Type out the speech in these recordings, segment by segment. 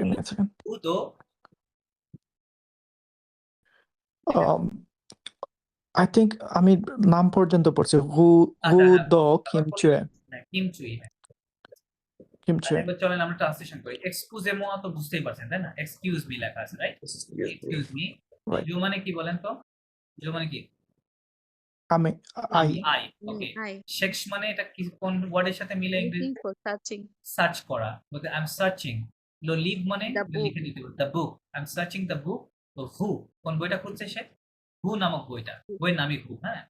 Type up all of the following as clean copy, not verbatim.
Give me a second. Udo. I think আমি নাম পর্যন্ত পড়ছি দো কিমচুয়ে কিমচুই কিমচুয়ে এবার চলেন আমরা ট্রান্সলেশন করি এক্সকিউজে মোয়া তো বুঝতেই পারছেন তাই না এক্সকিউজ মি লেখা আছে রাইট এক্সকিউজ মি Right. জো মানে কি বলেন তো জো মানে কি আমি আই ওকে সেক্স মানে এটা কি কোন ওয়ার্ডের সাথে মিলে ইংরেজিতে সার্চ করা বলতে আই এম সার্চিং লো লিভ মানে লিখে দিতে হবে the book I am searching the book তো হু কোন বইটা খুঁজছে সে হু নামক বইয়ের নামই হু হ্যাঁ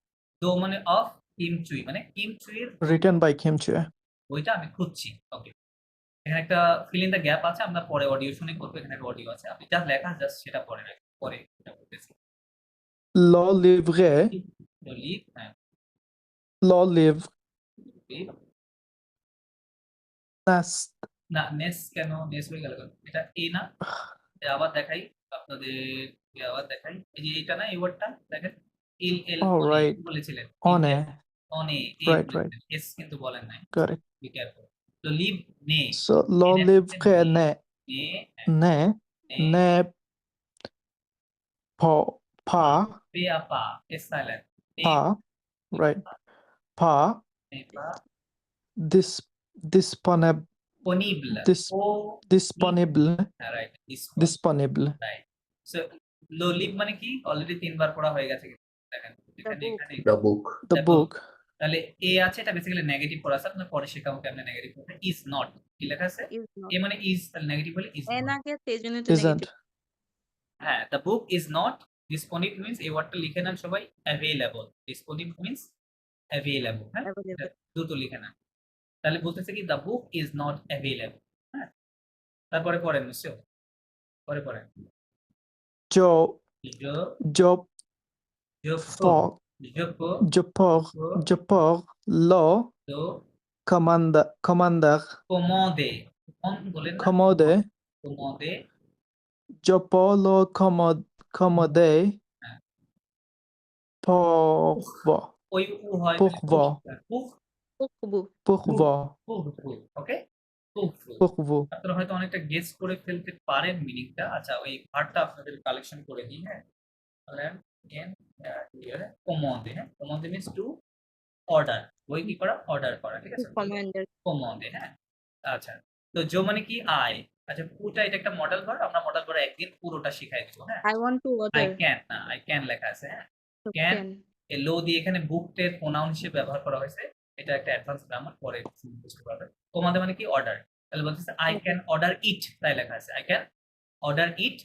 তো মানে অফ কিমচুই মানে কিমচুইয়ের রিটেন বাই কিমচুয়ে বইটা আমি খুঁজছি ওকে এখানে একটা ফিল ইন দ্য গ্যাপ আছে আমরা পরে অডিও শুনে করবো এখানে একটা অডিও আছে আপনি যা লেখা জাস্ট সেটা পরে পরে এটা বলতেছি লো লিভরে তো লিভ হ্যাঁ লো লিভ লিভ নাস না নেস কেন নেস হয়ে গেল কেন এটা এ না এটা আবার দেখাই আপনাদের আবার দেখাই এই যে এটা না এই ওয়ার্ডটা দেখেন এল এল রাইট বলেছিলেন অনে অনে রাইট রাইট এস কিন্তু বলেন নাই কারেক্ট বি কেয়ারফুল তো লিভ নে সো লো লিভরে নে নে নে pa পে আপা S silent pa right pa dis disponible disponible right disponible right so লো লিভ মানে কি অলরেডি তিনবার পড়া হয়ে গেছে দেখেন এখানে the book তাহলে এ আছে এটা বেসিক্যালি নেগেটিভ পড়া আছে আপনারা পরে শেখাবো কেমনে নেগেটিভ পড়তে ইজ নট কি লেখা আছে এ মানে ইজ তাহলে নেগেটিভ বলে ইজ এ না কে সেজন্য তো isn't নেগেটিভ হ্যাঁ দ্য বুক ইজ নট ডিসপোনিবল মিন্স এই ওয়ার্ডটা লিখে নেন সবাই অ্যাভেলেবল ডিসপোনিবল মিন্স অ্যাভেলেবল হ্যাঁ দুটো লিখে নেন তাহলে বলতেছে কি the book is not available হ্যাঁ তারপরে পড়েন নিশ্চয় পরে পড়েন jo job for je pour lo commander commode বলেন না commode commode je pour lo commode pour ওই উ হয় pour vous pour vous ওকে pour vous আপনারা হয়তো অনেকটা গেস করে ফেলতে পারেন মিনিংটা আচ্ছা ওই ভার্বটা আপনাদের কালেকশন করে দিই হ্যাঁ তাহলে এন হিয়ার কমান্ডে হ্যাঁ কমান্ডে মিন্স টু অর্ডার ওই কি করা অর্ডার করা ঠিক আছে কমান্ডে হ্যাঁ আচ্ছা তো জো মানে কি আই আচ্ছা পুটা এটা একটা মডেল ভার্ব আমরা মডেল ভার্ব একদিন পুরোটা শিখাই দেব হ্যাঁ I want to order I can না আই ক্যান লেখা আছে হ্যাঁ ক্যান এ লো দিয়ে এখানে বুকটের প্রোনাউন হিসেবে ব্যবহার করা হয়েছে এটা একটা অ্যাডভান্স গ্রামার পরে বুঝতে পারবেন কমান্ডে মানে কি অর্ডার তাহলে বলতেছে আই ক্যান অর্ডার ইট তাই লেখা আছে I can order it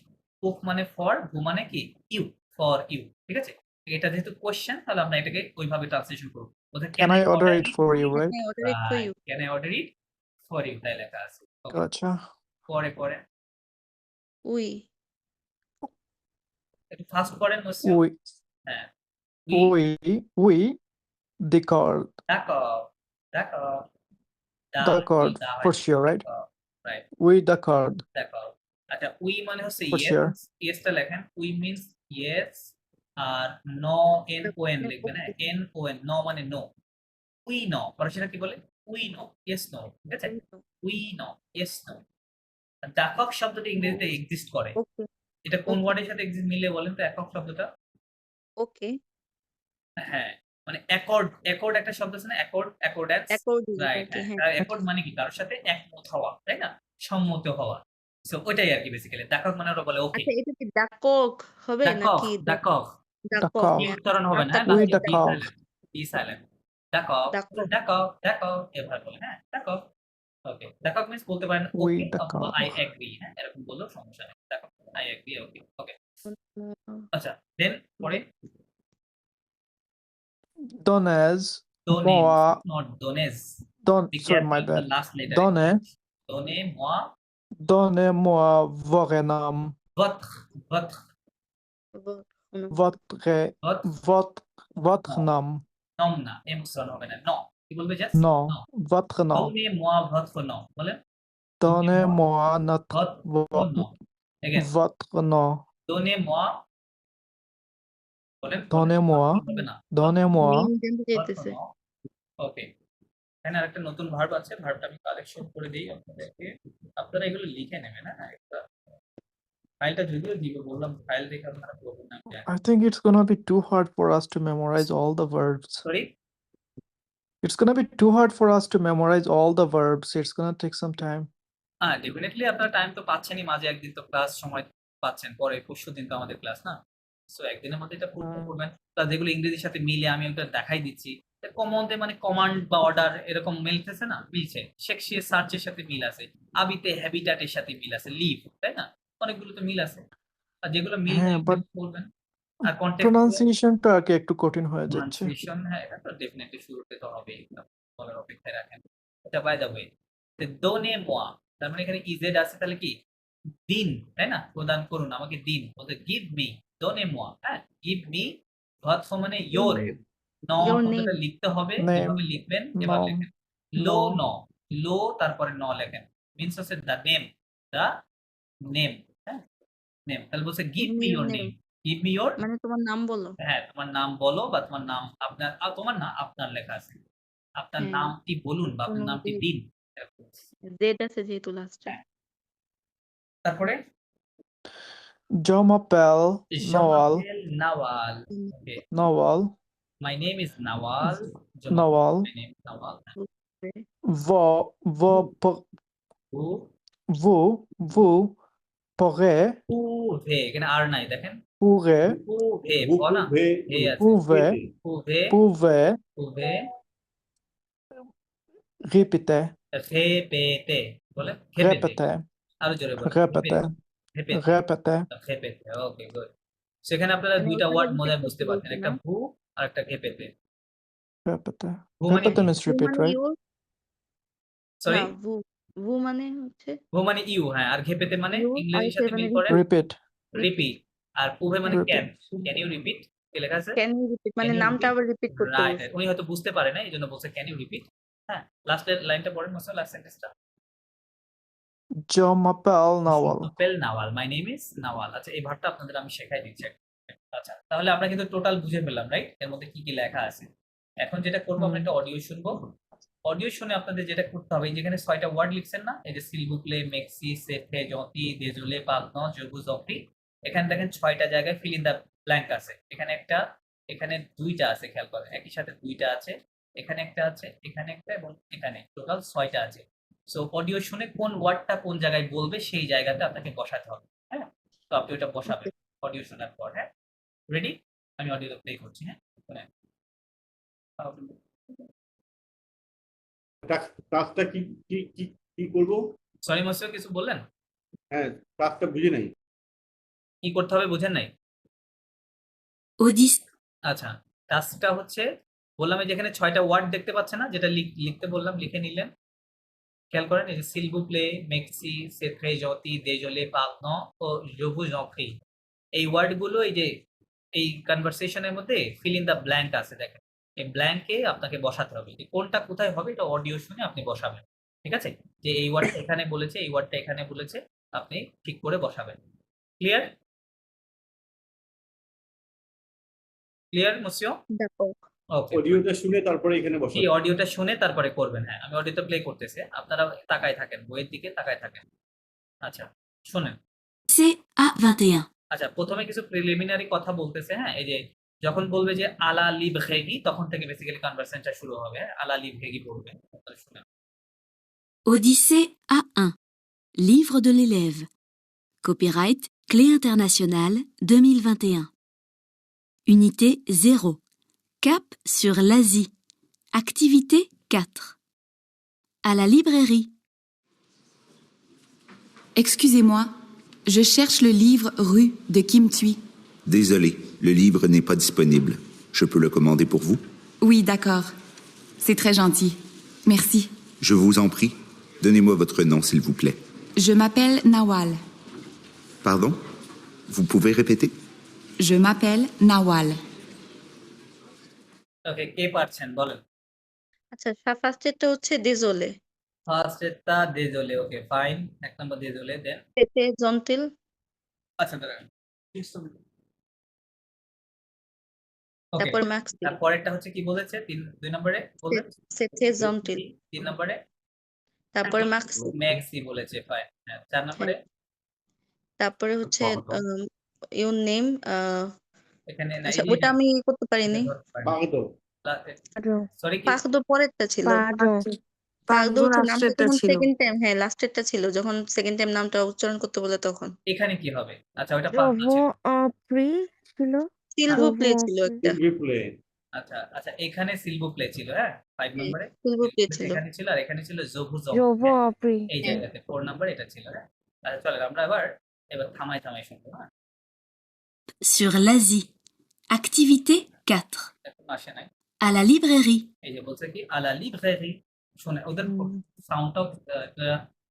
cook মানে ফর হু মানে কি ইউ ফর ইউ ঠিক আছে এটা যেহেতু কোশ্চেন তাহলে আমরা এটাকে ওইভাবে ট্রান্সলেশন করব can I order it for you right can I order it for you তাই লেখা আছে gotcha পরে পরে উই একটু ফাস্ট করেন oui হ্যাঁ oui d'accord for sure right right oui d'accord আচ্ছা উই মানে হচ্ছে For ইয়েস sure. ইয়েসটা লেখেন উই মিন্স ইয়েস আর নো এন ও এন লিখবেন হ্যাঁ এন ও এন নো মানে নো উই নো পড়াশোনা কি বলে উই নো ইয়েস নো ঠিক আছে উই নো ইয়েস নো একক শব্দটা ইংরেজিতে এক্সিস্ট করে এটা কোন ওয়ার্ডের সাথে এক্সিস্ট মিলে বলেন তো একক শব্দটা ওকে হ্যাঁ মানে অ্যাকর্ড একটা শব্দ আছে না অ্যাকর্ডেন্স রাইট অ্যাকর্ড মানে কি কারোর সাথে একমত হওয়া তাই না সম্মত হওয়া সো ওইটাই আর কি বেসিক্যালি ডাকক মানে ওরা বলে ওকে আচ্ছা এটা কি ডাকক হবে নাকি ডাকক D'accord. উচ্চারণ হবে না Oui, d'accord. ই সাইলেন্ট ডাকক এভাবে বলে হ্যাঁ ডাকক ওকে ডাকক মিন্স বলতে পারেন Oui, ওকে d'accord. অথবা আই এগ্রি হ্যাঁ এরকম বললেও সমস্যা নেই ডাকক আই এগ্রি ওকে ওকে আচ্ছা দেন পরে Donez moi not donez sorry my bad donnez-moi votre nom votre nom nom না এমসন হবে না no কি বলবে just non votre nom donnez-moi votre nom বলেন donnez-moi votre nom donnez-moi বলেন donnez-moi ওকে এখানে আরেকটা নতুন ভার্ব আছে ভার্বটা আমি কালেকশন করে দেই আপনাদেরকে আপনারা এগুলো লিখে নেবেন হ্যাঁ একটা ফাইলটা যদিও দিব বললাম ফাইল দেখে আপনারা করবেন না I think it's gonna be too hard for us to memorize all the verbs. Sorry It's gonna be too hard for us to memorize all the verbs. It's gonna take some time. হ্যাঁ definitely আপনারা time তো পাচ্ছেনই, মাঝে একদিন তো class সময় পাচ্ছেন, পরে পরশু দিন তো আমাদের ক্লাস না, সো একদিনের মধ্যে এটা পড়তে হুম। করবেন। প্লাস যেগুলো ইংরেজির সাথে মিলে আমি ওটা দেখাই দিচ্ছি, কমনতে মানে কমান্ড বা অর্ডার এরকম মিলতেছে না, মিলছে। শেক্সপিয়ার সার্চের সাথে মিল আছে, আবিতে হ্যাবিটাটের সাথে মিল আছে, লিভ, তাই না, অনেকগুলো তো মিল আছে। আর যেগুলো মিল হ্যাঁ, নেই but বলবেন। আর কন্টেক্সট pronunciation-টা আর কি একটু কঠিন হয়ে যাচ্ছে। প্রনাউন্সিয়েশন, হ্যাঁ এটা তো ডেফিনেটলি শুরুতে তো হবেই, বলার অপেক্ষায় রাখেন। এটা বাই দ্য ওয়ে, দোনে মোয়া, তার মানে এখানে ইজেড আছে, তাহলে কি দিন, তাই না, প্রদান করুন আমাকে দিন, বলতে গিভ মি, দোনে মোয়া, হ্যাঁ গিভ মি, ভাত মানে ইয়োর, ন Your শব্দটা name. লিখতে হবে, Name. যেভাবে লিখবেন এভাবে Nom. লেখেন, লো Nom. ন, লো তারপরে ন লেখেন, মিনস হচ্ছে দ্য নেম, দ্য নেম, হ্যাঁ নেম, তাহলে বলছে give Give me me your your name, name. Give me your, মানে তোমার নাম বলো। হ্যাঁ তোমার নাম বলো বা তোমার নাম আপনার, তোমার না আপনার লেখা আছে, আপনার হ্যাঁ, নামটি বলুন বা আপনার কোনো নামটি যে দিন। জেড আছে যেহেতু লাস্টে। হ্যাঁ। তারপরে Je m'appelle Nawal. Jamael Nawal. Okay. Nawal. My name is Nawal. Nawal. My name is Nawal. Who? Vous pourrez, Pouvez, এখানে আর নাই দেখেন, pourrez, Pouvez, Vous ভ না, pouvez ভে আছে, pouvez, Pouvez, pouvez Pouvez, répéter, খেপেতে, বলে খেপেতে, répéter, আরো জোরে বলেন, répéter, খেপেতে, répéter, খেপেতে, ওকে গুড। সেখানে আপনারা মানে দুইটা ওইখানে ওয়ার্ড repeat মজায় করতে বুঝতে পারছেন, বলছে একটা না? ভু আর একটা খেপেতে। répéter. ভু মানে Répéter means ভু repeat, মানে right? ইউ, সরি, না ভু, ভু মানে হচ্ছে ভু মানে ইউ, হ্যাঁ, আর খেপেতে মানে ইউ, আর ইংরেজির হচ্ছে সাথে মানে মিল করে Repeat. রিপিট, আর পুভে মানে can, Repeat. Can you repeat, কি লেখা আছে, ক্যান ইউ রিপিট মানে ক্যান ইউ নামটা রিপিট, আবার রিপিট করতে রাইট, বলছে। উনি হয়তো বুঝতে পারে না এই জন্য বলছে ক্যান ইউ রিপিট। হ্যাঁ লাস্টের লাইনটা পড়েন মাসুদ, লাস্ট সেন্টেন্সটা। Je m'appelle Nawal. Apple Nawal, my name is Nawal. আচ্ছা এই ভার্বটা আপনাদের আমি শেখাই দিচ্ছি। আচ্ছা তাহলে আমরা কিন্তু টোটাল বুঝে ফেললাম, রাইট, এর মধ্যে কি কি লেখা আছে। এখন যেটা করবো আমরা একটা অডিও শুনবো, অডিও শুনে আপনাদের যেটা করতে হবে, যেখানে 6টা ওয়ার্ড লিখছেন না, এই যে সিলবুকলে, মেক্সি, সেফে, জতি, দেজুলে, পাগন, জবু, জফরি, এখানে দেখেন 6টা জায়গায় ফিল ইন দা ব্ল্যাঙ্ক আছে। এখানে একটা, এখানে দুইটা আছে, খেয়াল করেন একই সাথে দুইটা আছে, এখানে একটা আছে, এখানে একটা এবং এখানে, টোটাল 6টা আছে। সো অডিও শুনে কোন ওয়ার্ডটা কোন জায়গায় বলবে সেই জায়গাতে আপনাকে বসাতে হবে। হ্যাঁ তো আপনি ওটা বসাবেন অডিও শোনার পর। হ্যাঁ রেডি, আমি অডিও প্লে করছি। হ্যাঁ শুনেন। কাজটা কি কি কি কি করবো? সরি মাসুদ কিছু বললেন, হ্যাঁ, কাজটা বুঝি নাই। কি করতে হবে বুঝেন নাই? Odyssée. আচ্ছা টাস্কটা হচ্ছে, বললাম এই যেখানে 6টা ওয়ার্ড দেখতে পাচ্ছেন না, যেটা লিখতে বললাম লিখে নিলেন। খেয়াল করেন এই যে সিলবুকলে, মেক্সি, সেফে, জতি, দেজলে, পাগন ও জবু, জফরি, এই ওয়ার্ডগুলো এই যে এই কনভারসেশনের মধ্যে ফিল ইন দা ব্ল্যাঙ্ক আছে, দেখেন এই ব্ল্যাঙ্কে আপনাকে বসাতে হবে, যে কোনটা কোথায় হবে এটা অডিও শুনে আপনি বসাবেন। ঠিক আছে, যে এই ওয়ার্ডটা এখানে বলেছে, এই ওয়ার্ডটা এখানে বলেছে, আপনি ঠিক করে বসাবেন। ক্লিয়ার? ক্লিয়ার মুসিও? দেখো ওকে, অডিওটা শুনে তারপরে এখানে এই বসাবো। অডিওটা শুনে তারপরে করবেন। হ্যাঁ আমি অডিওটা প্লে করতেছি, আপনারা তাকায় থাকেন, বইয়ের দিকে তাকায় থাকেন। আচ্ছা শুনেন। CA21. আচ্ছা প্রথমে কিছু প্রিলিমিনারি কথা বলতেছে। হ্যাঁ এই যে যখন বলবে যে আলা লিবঘেগি, তখন থেকে বেসিক্যালি কনভারসেশনটা শুরু হবে। হ্যাঁ আলা লিবঘেগি বলবে, তাহলে শুনেন। Odyssée A1. Livre de l'élève. Copyright Clé internationale 2021. Unité 0. Cap sur l'Asie. Activité 4. À la librairie. Excusez-moi, je cherche le livre Rue de Kim Thuy. Désolé, le livre n'est pas disponible. Je peux le commander pour vous? Oui, d'accord. C'est très gentil. Merci. Je vous en prie, donnez-moi votre nom, s'il vous plaît. Je m'appelle Nawal. Pardon? Vous pouvez répéter? Je m'appelle Nawal. ওকে কে পারছেন বলেন। আচ্ছা ফার্স্টেরটা হচ্ছে দেজোলে, first এরটা দেজলে, okay fine, এক নম্বর দেজলে, দেন সেতে জন্টিল, আচ্ছা দাঁড়ান। ওকে তারপর maxi, তারপরেরটা হচ্ছে কি বলেছে, 2 নম্বরে বলবেন, সেতে জন্টিল, 3 নম্বরে তারপর ম্যাক্সি, ম্যাক্সি বলেছে, ফাইন। হ্যাঁ 4 নম্বরে তারপরে হচ্ছে স্বাগতম। ইউর নেম এখানে না, আচ্ছা এই যে ওটা আমি করতে পারিনি। পাগতো সরি কি পাকদো পরেরটা ছিল। পাকদো হচ্ছে নামটা যখন সেকেন্ড টাইম, হ্যাঁ লাস্টেরটা ছিল যখন সেকেন্ড টাইম নামটা উচ্চারণ করতে বলে তখন। এখানে কি হবে? আচ্ছা ওটা পাগদো ছিল। সিলভু প্লে ছিল একটা। রিপ্লে আচ্ছা আচ্ছা, এখানে সিলভু প্লে ছিল, হ্যাঁ 5 নম্বরে সিলভু প্লে ছিল। এখানে ছিল, আর এখানে ছিল জোভু জং, এই হ্যাঁ। জায়গাতে 4 নাম্বার এটা ছিল, হ্যাঁ। আচ্ছা চলেন আমরা এবার থামাই শুনবো, হ্যাঁ। Sur l'Asie. Activité 4. এখন আসে নাই। À la librairie. এই যে বলছে কি আলা লিব্রেরি, শুনে ওদের সাউন্ডটাও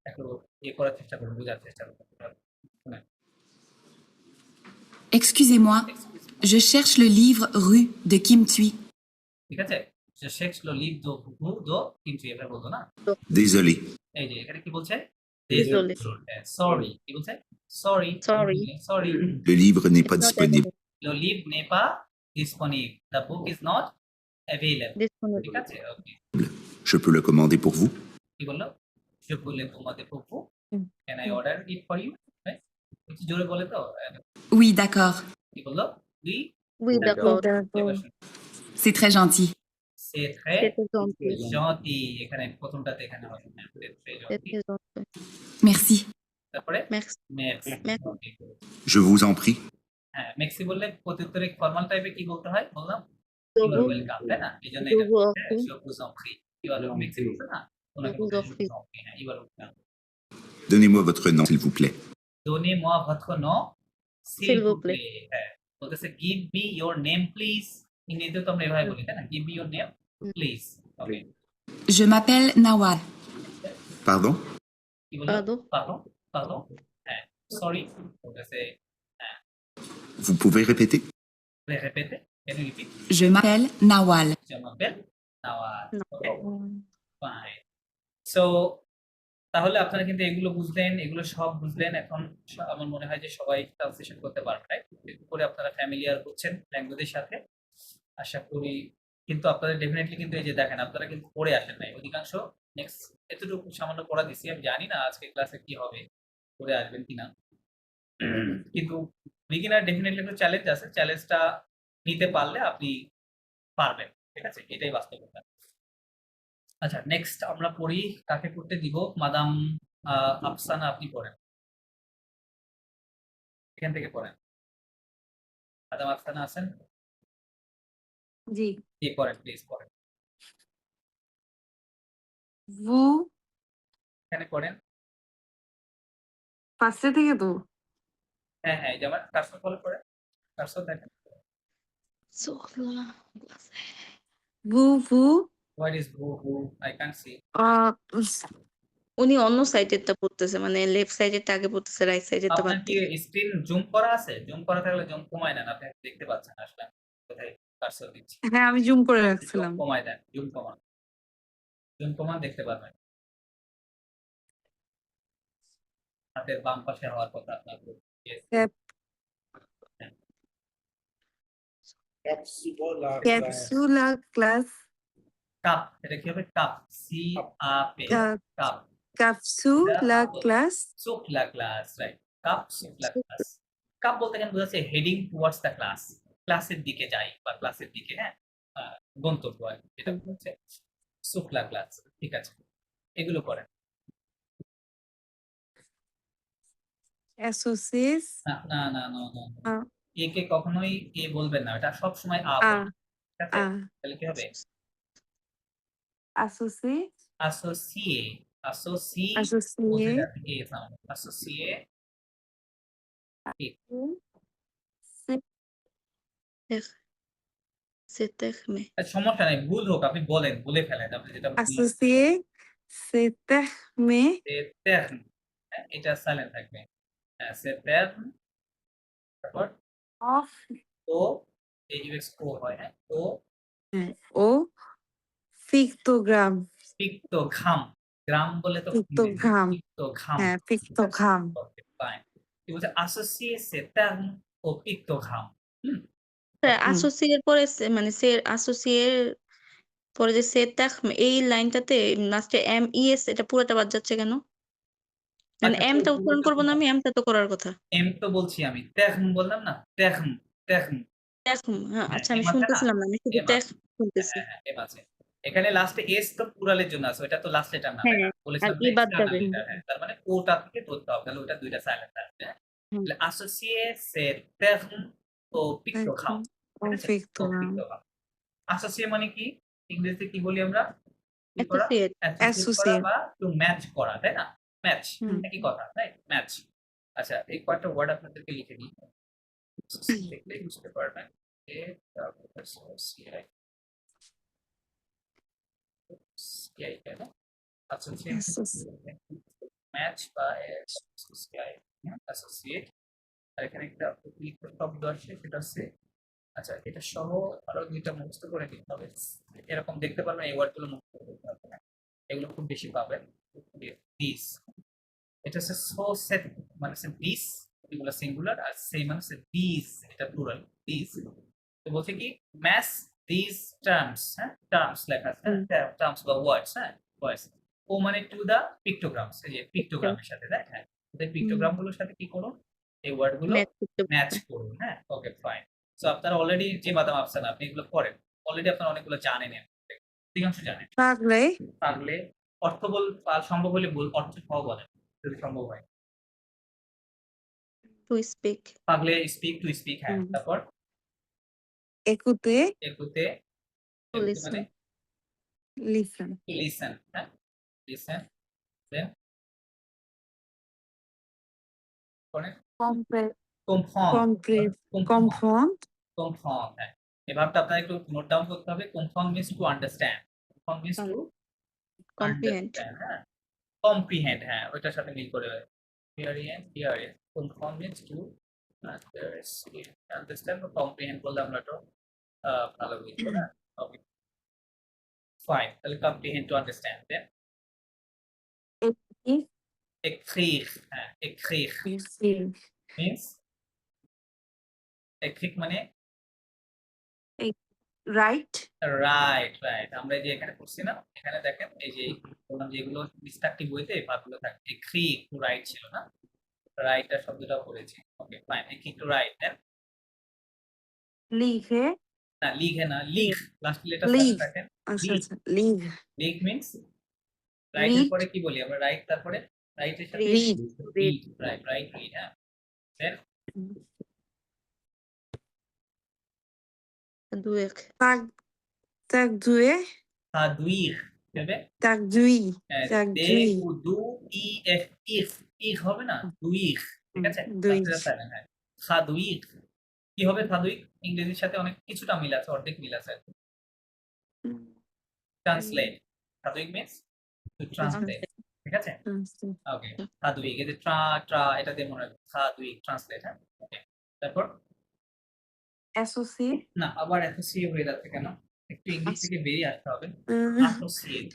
একটু ইয়ে করার চেষ্টা করুন, বোঝার চেষ্টা করুন। শুনেন। Excusez-moi, je cherche le livre Rue de Kim Thuy. ঠিক আছে, যে শেখ লো লিভ দো ভু দো কিন্তু এভাবে বলতো না। Désolé. এই যে এখানে কি বলছে? Désolé. সরি, কি বলছে? Sorry Sorry. Sorry, Le livre n'est pas Not disponible. লো লিভ নে পা ডিসপোনিবল, the book is not available. Disponible. ঠিক আছে, ওকে। Je peux le commander pour vous? কি বললো? Je peux le commander pour vous? Hmm. Can I order it for you? Right? একটু জোরে বলে তো। Oui, d'accord. কি বললো? Oui, Oui, d'accord. এবার শুনুন। C'est très gentil. C'est très C'était gentil. gentil, এখানে প্রথমটাতে এখানে হবে, হ্যাঁ, c'est très gentil। C'était gentil. Merci. তারপরে Merci. merci, Merci. okay, good. Je vous en prie. হ্যাঁ, মেক্সি বললে প্রত্যুত্তরে ফর্মাল টাইপে কি বলতে হয় বললাম? Je You are vous- welcome, তাই না? এই জন্য je এটা vous en হ্যাঁ, prie. je vous en prie। You are মেক্সি বলতে না? ওনাকে Je vous বলতে en হয়, je prie. vous en prie, হ্যাঁ, you are welcome. Donnez-moi votre nom, s'il vous plaît. Donnez-moi votre nom, S'il vous plaît. হ্যাঁ, বলতেছে give me your name please। ইংরেজিতে তো আমরা এভাবে বলি, তাই না? Give me your name please। Okay, Je m'appelle Nawal. Pardon? কি বললো? Pardon? Pardon? Pardon? হ্যাঁ, sorry, বলতেছে Vous pouvez répéter? répéter, can you repeat? Je m'appelle Nawal. Je m'appelle Nawal. No. Okay, fine. So তাহলে আপনারা কিন্তু এগুলো বুঝলেন, এগুলো সব বুঝলেন। এখন আমার মনে হয় যে সবাই ট্রান্সলেশন করতে পারবে, রাইট? এতে করে আপনারা ফ্যামিলিয়ার হচ্ছেন ল্যাঙ্গুয়েজের সাথে, আশা করি। কিন্তু আপনারা ডেফিনেটলি কিন্তু এই যে দেখেন আপনারা কিন্তু পড়ে আসেন নাই অধিকাংশ। নেক্সট এতটুকু সামান্য পড়া দিছি, আমি জানি না আজকে ক্লাসে কি হবে, পড়ে আসবেন কিনা। কিন্তু বিগিনার ডেফিনেটলি একটা চ্যালেঞ্জ আছে, চ্যালেঞ্জটা নিতে পারলে আপনি পারবেন, ঠিক আছে? এটাই বাস্তবতা। আচ্ছা নেক্সট আমরা পড়ি, কাকে পড়তে দিব? মাদাম আফসানা, আপনি পড়েন, এখান থেকে পড়েন। মাদাম আফসানা আছেন? জি জি পড়েন, প্লিজ পড়েন, vous এখানে পড়েন। ফার্স্টে থেকে তো হ্যাঁ হ্যাঁ, এই যে আমার কারসর ফলো করেন, কারসর দেখেন। Sur la glace. vous what is who? I can see. উনি অন্য সাইডেরটা পড়তেছে, মানে লেফট সাইডেরটা আগে পড়তেছে, রাইট সাইডেরটা বাদ আপনার কি দিয়ে। স্ক্রিন জুম করা আছে? জুম করা থাকলে জুম কমায় নেন, আপনি দেখতে পাচ্ছেন আসলে আমি কোথায় কারসর দিচ্ছি। হ্যাঁ আমি জুম করে জুম রাখছিলাম কমায় দেন, জুম কমান, জুম কমান, দেখতে পারবেন। হাতের বাম পাশে হওয়ার কথা আপনার। Yes. Cap- ক্যাপসুলা ক্যাপসুলা ক্লাস কাপ, এটা কি হবে? কাপ, সি আ পে, কাপ। ক্যাপসুলা ক্লাস সুপ লা ক্লাস, রাইট? কাপ সুপ লা ক্লাস। কাপ বলতে কেন বোঝাচ্ছে হেডিং টুয়ার্ডস দ্য ক্লাস, ক্লাসের দিকে যাই বা ক্লাসের দিকে, হ্যাঁ, গন্তব্য আর কি, যেটা হচ্ছে সুপ লা ক্লাস। ঠিক আছে, এগুলো করেন। অ্যাসোসিয়েস না না না না না, আহ, একে কখনোই এ বলবেন না, এটা সব সময় আ আ বলবেন, ঠিক আছে? আ তাহলে কি হবে? অ্যাসোসি আসোসিয়ে, আসোসি অ্যাসোসিয়ে এ সাউন্ড, আসোসিয়ে C'est terme. সমস্যা নাই, ভুল হোক আপনি বলেন, বলে ফেলেন আপনি যেটা ভুল অ্যাসোসিয়ে সেটামে terme, হ্যাঁ, এটা সাইলেন্ট থাকবে। হ্যাঁ, c'est terme, তারপর অফ ও, AUX ও হয়, হ্যাঁ, ও ও পিক্টোগ্রাম পিক্টোগ্রাম, গ্রাম বলে তো পিক্টোগ্রাম পিক্টোগ্রাম, হ্যাঁ পিক্টোগ্রাম ওকে ফাইন। কি বলছে? associer c'est terme au pictogramme। অ্যাসোসিয়ের পরে মানে সে অ্যাসোসিয়ের পরে যে সে terme, এই লাইনটাতে লাস্টে এম ই এস এটা পুরোটা বাদ যাচ্ছে কেন? মানে আচ্ছা, এমটা উচ্চারণ করবো না আমি, এমটা তো করার কথা। এম তো বলছি আমি, তেহম বললাম না, তেহম তেহম। দেখুন, হ্যাঁ, হ্যাঁ, আচ্ছা আমি এম আছে না? শুনতেছিলাম না, আমি শুধু এম দেখ আছে। শুনতেছি। হ্যাঁ, হ্যাঁ, এম আছে। এখানে লাস্টে এস তো প্লুরালের জন্য আছে, ওটা তো লাস্ট লেটার না, তাই হ্যাঁ, না? আর বলেছিলাম ই যে বাদ এক্সটার্নাল যাবে। লেটার, হ্যাঁ। তার মানে ওটা থেকে ধরতে হবে, তাহলে ওটা দুইটা সাইলেন্ট আসবে, হ্যাঁ? হুম। তাহলে associé c'est terme au pictogramme, ও ঠিক আছে? ও পিক্টোগ্রাম pictogramme। associé মানে কি? ইংরেজিতে কি বলি আমরা? কি করা? অ্যাসোসিয়েট। associate করা Associate. বা to match করা, তাই না? ম্যাচ, হুম। একই কথা, রাইট? ম্যাচ। আচ্ছা, এই কয়েকটা ওয়ার্ড আপনাদেরকে লিখে দিই। দেখলেই বুঝতে পারবেন। associate, কেন? associate ম্যাচ বা associate। আর এখানে একটা অতিরিক্ত শব্দ আসছে, সেটা হচ্ছে, আচ্ছা এটা সহ আরো দুইটা মুখস্থ করে নিতে হবে। এরকম দেখতে পারবেন, এই ওয়ার্ডগুলো মুখস্থ করতে হবে না। এগুলো খুব বেশি পাবেন। দিস, এটা হচ্ছে সো সেট, মানে হচ্ছে দিস, এগুলো সিঙ্গুলার, আর সেই মানে হচ্ছে দিস, এটা প্লুরাল, দিস। তো বলছে কি ম্যাচ দিস টার্মস, হ্যাঁ, টার্মস লেখা আছে, টার্মস বা ওয়ার্ডস, হ্যাঁ, ওয়ার্ডস। ও মানে টু দা পিক্টোগ্রামস, এই যে পিক্টোগ্রামের সাথে, রাইট? হ্যাঁ, তো পিক্টোগ্রাম গুলোর সাথে কি করুন, এই ওয়ার্ড গুলো ম্যাচ করতে ম্যাচ করুন, হ্যাঁ। ওকে, ফাইন। সো আপনারা অলরেডি যে বাদাম আফসান, আপনি এগুলো করেন অলরেডি, আপনারা অনেকগুলো জানেন, অধিকাংশ জানেন। পাগলে পারলে অর্থ বল, সম্ভব হলে বল, অর্থ সহ বলেন যদি সম্ভব হয়। To speak. পাগলে স্পিক, টু স্পিক, হ্যাঁ। হুম। তারপর একুতে একুতে, টু একুতে লিসন। মানে লিসন টু লিসেন, হ্যাঁ, লিসেন। দেন পরে কমফর্ম, কমফর্ট কমফর্ম, হ্যাঁ। এই ভাবটা আপনারা একটু নোট ডাউন করতে হবে। কমফর্ম মিন্স টু আন্ডারস্ট্যান্ড, কমফর্ম মিন্স টু কম্প্রিহেন্ড। আন্ডারস্ট্যান্ড, হ্যাঁ। কম্প্রিহেন্ড, হ্যাঁ, ওইটার সাথে মিল করে হিয়ারিং, হিয়ারিং। কমফর্ম মিন্স টু আন্ডারস্ট্যান্ড বা কম্প্রিহেন্ড বললে আমরা তো ভালো বুঝবো, না? Okay, fine. তাহলে comprehend to understand, then écrire, হ্যাঁ, écrire means, écrire মানে রাইট রাইট, রাইট। আমরা এই যে এখানে পড়ছি না, এখানে দেখেন এই যে বললাম যে এগুলো ডিস্ট্রাকটিভ ওয়েতে ভাগগুলো থাকে। écrire টু রাইট ছিল না, রাইটার শব্দটাও পড়েছি। ওকে, ফাইন। écrire টু রাইট, দেন লিখে না, লিখে না, লিখ, লাস্ট লেটার লিখ দেখেন। আচ্ছা আচ্ছা লিখ লিখ মিন্স রাইটের Read. পরে কি বলি আমরা? রাইট, তারপরে রাইটের সাথে Read. Read, right, right, read, হ্যাঁ। দেন দুয়েক। traduire traduire, হবে traduire দে traduire উ দু ই এফ ইফ, ইফ হবে না, দুইখ, ঠিক আছে? দুইখ। হ্যাঁ, traduire কি হবে? traduire ইংরেজির সাথে অনেক কিছুটা মিল আছে, অর্ধেক মিল আছে। Translate, traduire means to translate, ঠিক আছে? ওকে, traduire, এই যে ট্রা ট্রা, এটা দিয়ে মনে রাখবেন, traduire, ট্রান্সলেট, হ্যাঁ। ওকে, তারপর associer না, আবার অ্যাসোসিয়েট হয়ে যাচ্ছে কেন? একটু ইংলিশ থেকে বেরিয়ে আসতে হবে। Associate,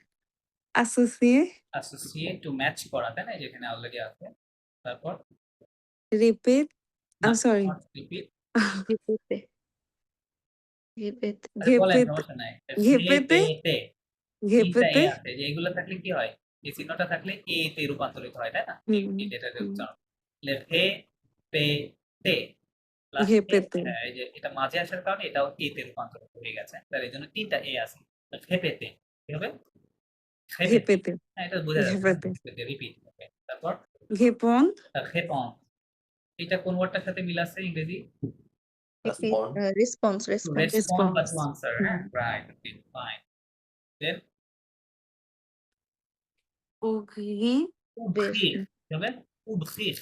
associer associate to match করা, তাই না? যেখানে অলরেডি আছে। তারপর repeat I'm sorry রিপিট, রিপেতে। রিপেতে। বলেন, Repete. সমস্যা নাই। Repete. রিপেতে, তিনটা এ repete আছে, যে এগুলো থাকলে কি হয়? এই চিহ্নটা থাকলে এ তে রূপান্তরিত হয়, তাই না? এই লেটারের উচ্চারণ। লে পে তে, লাস্ট এ, Repete. হ্যাঁ, এই যে এটা মাঝে আসার কারণে এটাও এ তে রূপান্তরিত হয়ে গেছে। তার এই জন্য তিনটা এ আছে। ফেপেতে কি হবে? Repete. হ্যাঁ, এটা বোঝা যাচ্ছে। Repete. রিপিট, ওকে। তারপর Répondre. répondre, এটা কোন ওয়ার্ডটার সাথে মিল আছে ইংরেজি? Response, To response. respond বা to Response. answer, হ্যাঁ, right, okay, fine. Then Ouvrir. ouvrir, কি হবে? ouvrir,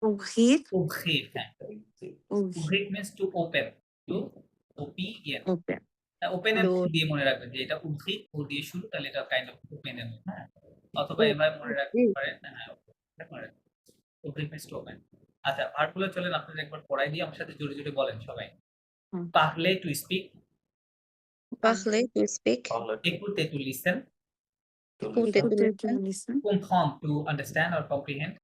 Ouvrir. ouvrir, হ্যাঁ। Ouvrir. ouvrir means to open, to open, Open. Open এর Door. দিয়ে মনে রাখবেন যে এটা উদ্ভিদ ও দিয়ে শুরু, তাহলে এটা কাইন্ড অফ ওপেন এর, হ্যাঁ। অথবা এভাবে মনে রাখতে পারেন, হ্যাঁ, উদ্ভিদ মিন্স টু ওপেন। আচ্ছা, ভার্বগুলো চলেন আপনাদের একবার পড়াই দিয়ে আমার সাথে জোরে জোরে বলেন সবাই। হুম। parler to speak, Parler, to speak. écouter to listen, Écouter, to Écouter, listen. to listen. comprendre to understand or comprehend.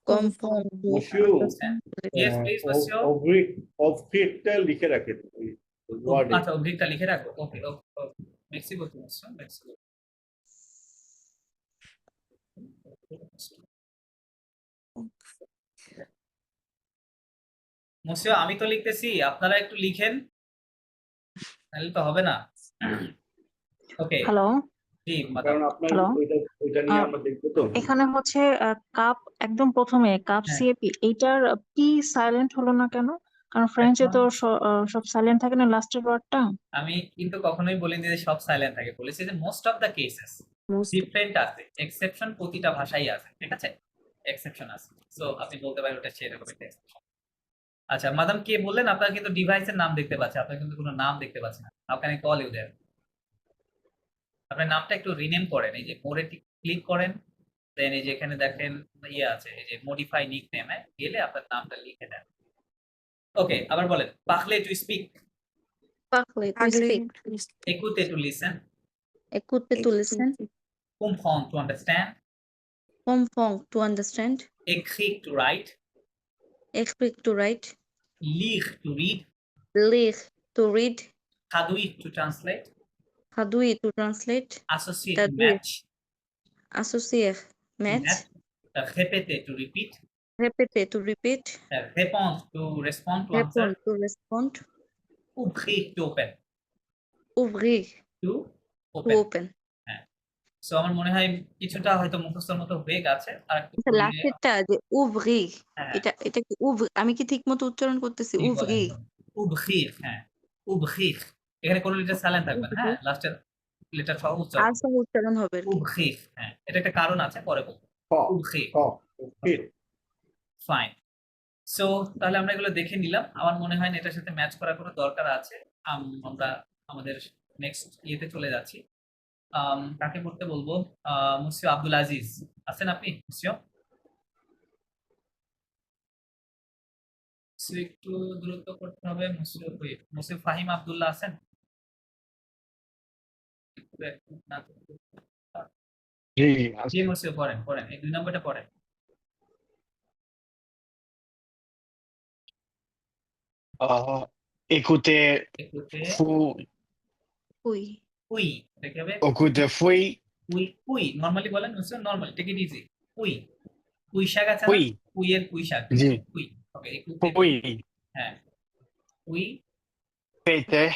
Comprendre, to Monsieur, understand. Yes, please, monsieur. অবজেক্টটা লিখে রাখে ওয়ার্ডে। আচ্ছা, অবজেক্টটা লিখে রাখো। ওকে, মেক্সি beaucoup, monsieur, merci beaucoup. মুসিও আমি তো লিখতেছি, আপনারা একটু লিখেন, তাহলে তো হবে না। ওকে, হ্যালো, জি মাদাম। কারণ আপনার হ্যালো। ওইটা নিয়ে আমরা দেখবো তো। এখানে হচ্ছে কাপ একদম প্রথমে কাপ হ্যাঁ। সিএপি এইটার পি সাইলেন্ট হলো না কেন? কারণ ফ্রেঞ্চে তো সব সাইলেন্ট থাকে না লাস্টের ওয়ার্ডটা। আমি কিন্তু কখনোই বলিনি যে সব সাইলেন্ট থাকে, বলেছি যে most of the cases different আছে, এক্সেপশন প্রতিটা ভাষাই আছে, ঠিক আছে, এক্সেপশন আছে। সো আপনি বলতে পারেন ওটা সেরকম একটা exception। আচ্ছা মাদাম কে বললেন? আপনারা কিন্তু ডিভাইসের নাম দেখতে পাচ্ছেন, আপনারা কিন্তু কোনো নাম দেখতে পাচ্ছেন না। How can I call you there? আপনার নামটা একটু রিনেম করেন, এই যে মোরে ক্লিক করেন, দেন এই যে এখানে দেখেন ইয়ে আছে, এই যে মডিফাই নিকনেমে গেলে আপনার নামটা লিখে দেন। ওকে, আবার বলেন, পাখলে to speak, Parler, to speak. écouter to listen, Écouter, to listen. comprendre to understand, Comprendre, to understand. écrire to write, Écrire, to write. lire to read, Lire, to read. traduire to translate, Traduire, to translate. associer to Traduire. match, Associer, match. répéter to repeat, Répéter, to repeat. répondre to respond to answer, Répondre, to respond. ouvrir to open, Ouvrir, to to open. open. So আমার মনে হয় কিছুটা হয়তো মুখস্থর মতো হয়ে গেছে, আর একটু আচ্ছা, লাস্টেরটা যে ouvrir, হ্যাঁ, এটা কি আমি কি ঠিক মতো উচ্চারণ করতেছি? ঠিক বলেন। ouvrir। ouvrir, হ্যাঁ ouvrir, এখানে কোনো লেটার সাইলেন্ট থাকবে না, হ্যাঁ লাস্টের লেটার সহ উচ্চারণ আর সহ উচ্চারণ হবে আর কি। ouvrir, হ্যাঁ এটা একটা কারণ আছে, পরে বলবো। ouvrir, okay fine. সো তাহলে আমরা এগুলো দেখে নিলাম, আমার মনে হয় না এটার সাথে ম্যাচ করার কোনো দরকার আছে। আমরা আমাদের নেক্সট ইয়েতে চলে যাচ্ছি। কাকে পড়তে বলবো? মুসিও আব্দুল আজিজ আছেন আপনি? মুসিও একটু দ্রুত করতে হবে। মুসিও ফাহিম আব্দুল্লাহ আছেন? জি মুসিও পড়েন পড়েন, এই 2 নম্বরটা পড়েন। Écoutez, Écoutez, Oui. উই দেখে হবে écoutez, fui, উই নরমালি বলেন মুসিও, নরমালি টেক ইট ইজি। উই শাক আছে না? fui, উই এর পুঁই শাক, জি, উই। ওকে, écoutez, fui, হ্যাঁ উই faites,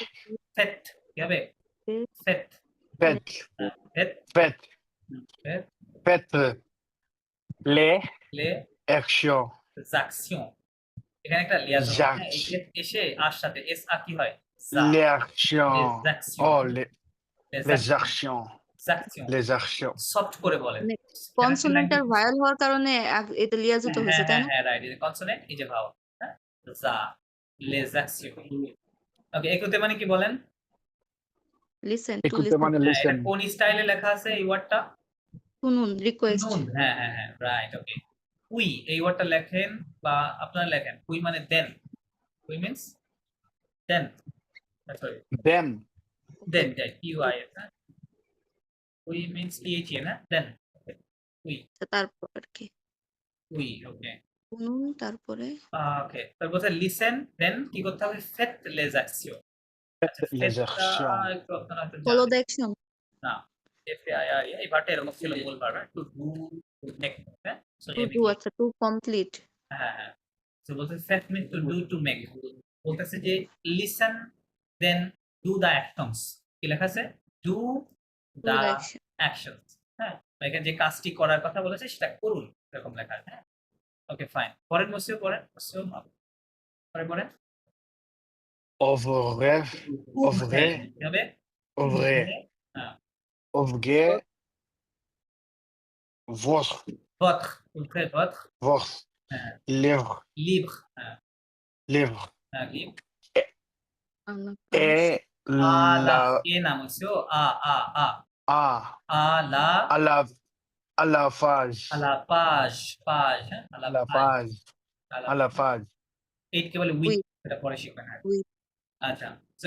ফেট কি হবে? ফেট, faites, ফেট, faites, ফেট, faites les লে actions, জাকশন। এখানে একটা লিয়াজন, Zac. হ্যাঁ, এই যে এসে আর সাথে এস আ কি হয়? জা, les actions, les actions, oh, les les actions, actions, les actions, soft করে বলেন। কনসোনেন্ট আর ভায়াল হওয়ার কারণে এটা লিয়াজিত হয়েছে, তাই না? হ্যাঁ রাইট, এই যে কনসোনেন্ট, এই যে ভাওয়াল, হ্যাঁ জা, les actions। ওকে, একুতে মানে কি বলেন? Listen, to écoutez, listen. man, এটা listen, কোন স্টাইলে লেখা আছে এই ওয়ার্ডটা? শুনুন, রিকোয়েস্ট। নুন, হ্যাঁ রাইট। ওকে, উই এই ওয়ার্ডটা লেখেন বা আপনারা লেখেন, উই মানে দেন, উই means then, sorry then, then, U I S, উই মিন্স টিএইচ না, দেন উই, তারপর আর কি উই। ওকে শুনুন, তারপরে ওকে, তারপর লিসেন, দেন কি করতে হবে? ফেট লেজ অ্যাকশন। আচ্ছা, les ফেটটা actions, একটু আপনারা হয়তো ফলো জানেন। The action. না, এফ এ আই আর এই ভার্বটা এরকম ছিল, মূল verb to do, to make, হ্যাঁ সো টু ডু, আচ্ছা, টু কমপ্লিট। হ্যাঁ সো বলতে ফেট mean to do, to make. বলতেছে যে listen then do the actions, কি লেখা আছে? ডু দ্য অ্যাকশনস, হ্যাঁ এখানে যে কাজটি করার কথা বলেছে সেটা করুন, এরকম লেখা আছে। হ্যাঁ ওকে ফাইন, পরের মুসিও পড়েন, মুসিও পরেন ouvrez, ouvrez, কি হবে? ouvrez, হ্যাঁ ouvrez votre, votre, ouvrez votre, votre হ্যাঁ livre, livre, হ্যাঁ livre, livre, et la, la, এ না মুসিও, আ à, la, à la page, à la page, হ্যাঁ à la page, à la page, এইটকে বলে উইথ, এটা পরে শিখবেন। হ্যাঁ With. আচ্ছা, সো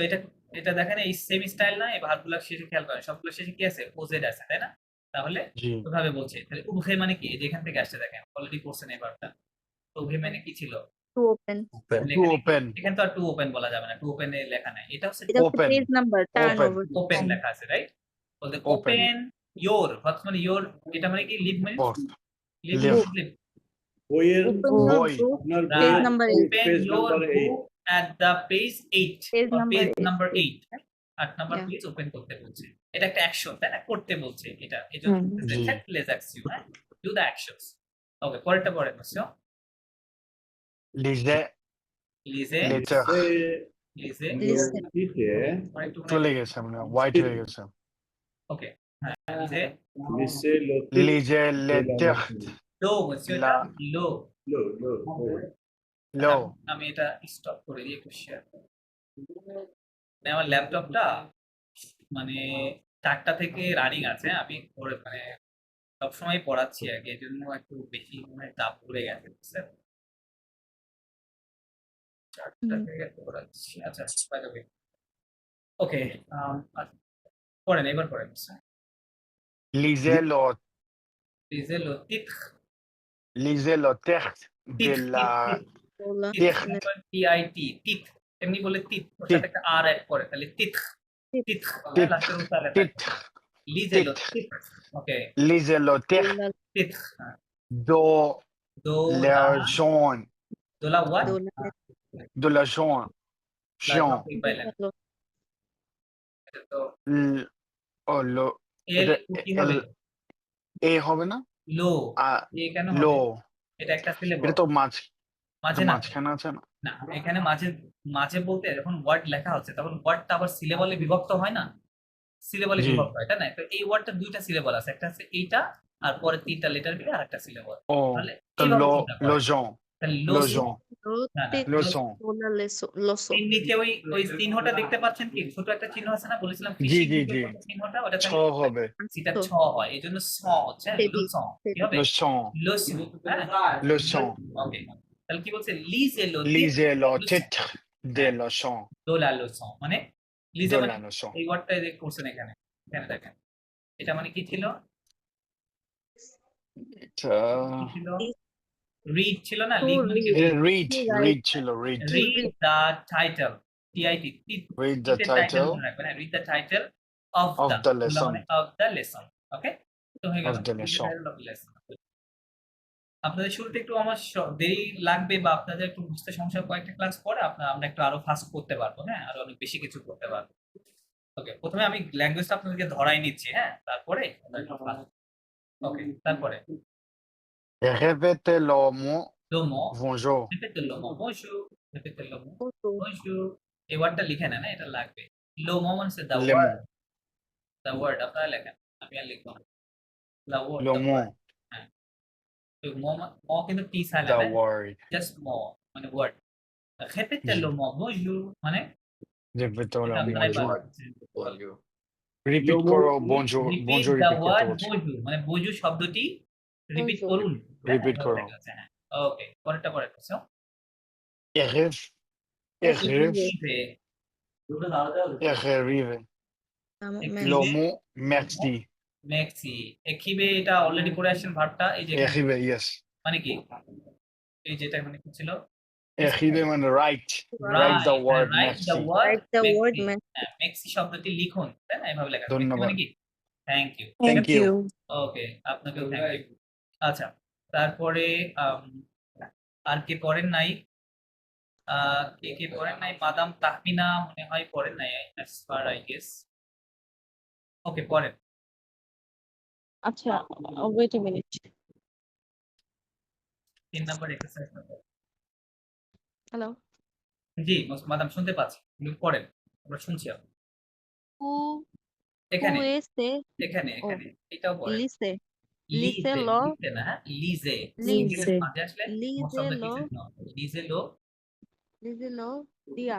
এটা দেখেন এই সেম স্টাইল না, এই ভার্বগুলো শেষে খেয়াল করেন, সবগুলো শেষে কি আছে? ওজেড আছে, তাই না? তাহলে জি, ওইভাবে বলছে। তাহলে উভে মানে কি? যেখান থেকে আসছে দেখেন, অলরেডি করছেন এই ভার্বটা। তো উভে মানে কি ছিল? To open. to open, এখানে তো আর টু ওপেন বলা যাবে না, টু ওপেন এ লেখা নাই, এটা হচ্ছে এটা হচ্ছে Open. Page number, turn Open. Over. Open লেখা আছে, রাইট? বলতে Open. ওপেন ইয়োর, মানে ইয়োর, এটা মানে কি? লিভ মানে votre, লিভ, Live. লিভ, বইয়ের Open your Boy. book, আপনার page বইয়ের number Right. 8. Open page your number 8 book at the page 8 Page or number page 8. number 8. 8 number Yeah. Page open করতে বলছে। এটা একটা অ্যাকশন, তাই না? করতে বলছে এটা। এজন্য জি। set les actions, হ্যাঁ? Do the actions. ওকে, পরেরটা পড়েন বুঝছো? Lisez লিজে, letter. লিজে, Listen. নদীতে আরেকটু চলে গেছে মানে হোয়াইট হয়ে গেছে। ওকে, হ্যাঁ, লিজে, লিসে লতি Lisez les textes. লো বলছে এটা, La- লো। লো লো Lo. আমি এটা স্টপ করে দিয়ে একটু শেয়ার করি। মানে আমার ল্যাপটপটা মানে 4টা থেকে রানিং আছে, আমি পড়ে মানে সবসময় পড়াচ্ছি আর কি, এই জন্য একটু বেশি মানে চাপ পড়ে গেছে বুঝছেন? 4টা থেকে পড়াচ্ছি। আচ্ছা, বাই দ্য ওয়ে। ওকে, পড়েন, এবার পড়েন। Lisez লিজে লো তিত, lisez le texte de la Lola. TIT, তিত, এমনি বলে তিত, ওর সাথে একটা আর অ্যাড করে, তাহলে তিত, তিত, লাস্টের উচ্চারণে থাকে। titre. লিজে লো তিত, ওকে, Lisez le texte Lola. তিত, de Dola, la jaune. Dola what? Lola. De la jaune. Jaune. ঠিক পাইলেন। এটা তো L- Oh, lo. এল এটা কি হবে? এ হবে না? লো, এ কেন হবে? লো। এটা একটা সিলেবল। এটা তো মাঝে এটা না, মাঝখানে আছে না? না, এখানে মাঝে, মাঝে বলতে যখন ওয়ার্ড লেখা হচ্ছে তখন ওয়ার্ডটা আবার সিলেবলে বিভক্ত হয় না? সিলেবলে জি। বিভক্ত হয়, তাই না? তো এই ওয়ার্ডটা দুইটা সিলেবল আছে, একটা আছে এইটা আর পরে 3টা লেটার মিলে আরেকটা সিলেবল। ও তাহলে তো এইভাবে চিন্তা করেন। লোজন তাহলে লোজন না, না, লোজন Lola. Loso. এর নিচে ওই চিহ্নটা দেখতে পাচ্ছেন কি? ছোট একটা চিহ্ন আছে না? বলেছিলাম জি, ফিশিং জি, জি। চিহ্নটা, ওটা ছ হবে সেটা ছ হয়, এই জন্য স হচ্ছে Baby. লোসন। কি হবে? লোসন লোসন, হ্যাঁ? লোসন ওকে, তাহলে কি বলছে? লিজে লো lisez le titre de leçon দোলা লোসন, মানে লিজে de মানে la leçon এই ওয়ার্ডটা যে করছেন এখানে, এখানে দেখেন, এটা মানে কি ছিল? এটা কি ছিল? রিড ছিল না? লিড মানে কি? read ছিল read Read the title. TIT. read the title Read the title of of the lesson মানে of the lesson. Okay? তো হয়ে গেল। of the Read the lesson title of the lesson. আপনাদের শুরুতে একটু আমার দেরি লাগবে বা আপনাদের একটু বুঝতে সমস্যা, কয়েকটা ক্লাস পরে আমরা একটু আরো ফাস্ট করতে পারবো, হ্যাঁ? আরো অনেক বেশি কিছু করতে পারবো। ওকে, প্রথমে আমি ল্যাঙ্গুয়েজটা আপনাদেরকে ধরাই নিচ্ছি, হ্যাঁ? তারপরে ওকে, তারপরে répétez le mot le mot, bonjour répétez le mot bonjour, répétez le mot bonjour, এই ওয়ার্ডটা লিখে নেন, এটা লাগবে। লো মো মানে the le word, mot the word আপনারা লেখেন, আমি আর লিখবো না। দ্য ওয়ার্ড, le mot হ্যাঁ, তো মো কিন্তু টি the সাইলেন্ট, word জাস্ট মো মানে word. répétez le mot bonjour মানে répétez le এটা mot আপনারাই bonjour পারবেন। repeat করো bonjour Repeat bonjour the repeat করতে word বলছি bonjour, মানে bonjour শব্দটি রিপিট Bonjour. করুন। Repeat করো। ওকে, পরেরটা পরে করছো। arrive arrive le mot merci মেক্সি, এখিবে এটা অলরেডি পড়ে আসছেন ভার্বটা, এই যে এখানে arrive yes মানে কি? এই যেটা মানে কি ছিল? arrive মানে write write the word Write the merci word Write the word maxi. merci. হ্যাঁ, মেক্সি শব্দটি লিখুন, তাই না? এভাবে লেখা আছে। মেক্সি ধন্যবাদ। মানে কি? Thank you. thank you okay, আপনাকেও থ্যাংক ইউ। আচ্ছা, তারপরে আর কে পড়েন নাই? কে পড়েন নাই? মাদাম তাহমিনা মনে হয় পড়েন নাই, as far I guess. Okay, পড়েন। আচ্ছা, wait a minute. 3 number exercise number. Hello. জি, মাদাম শুনতে পাচ্ছি। আপনি পড়েন। আমরা শুনছি আপনি। Who এখানে, ese এখানে, এখানে। এটাও পড়েন। lise লিজে lo লিজে না, হ্যাঁ? লিজে। Lize. মাঝে আসলে Lize মোট শব্দ lo লিজে না। লিজে লো lise lo dia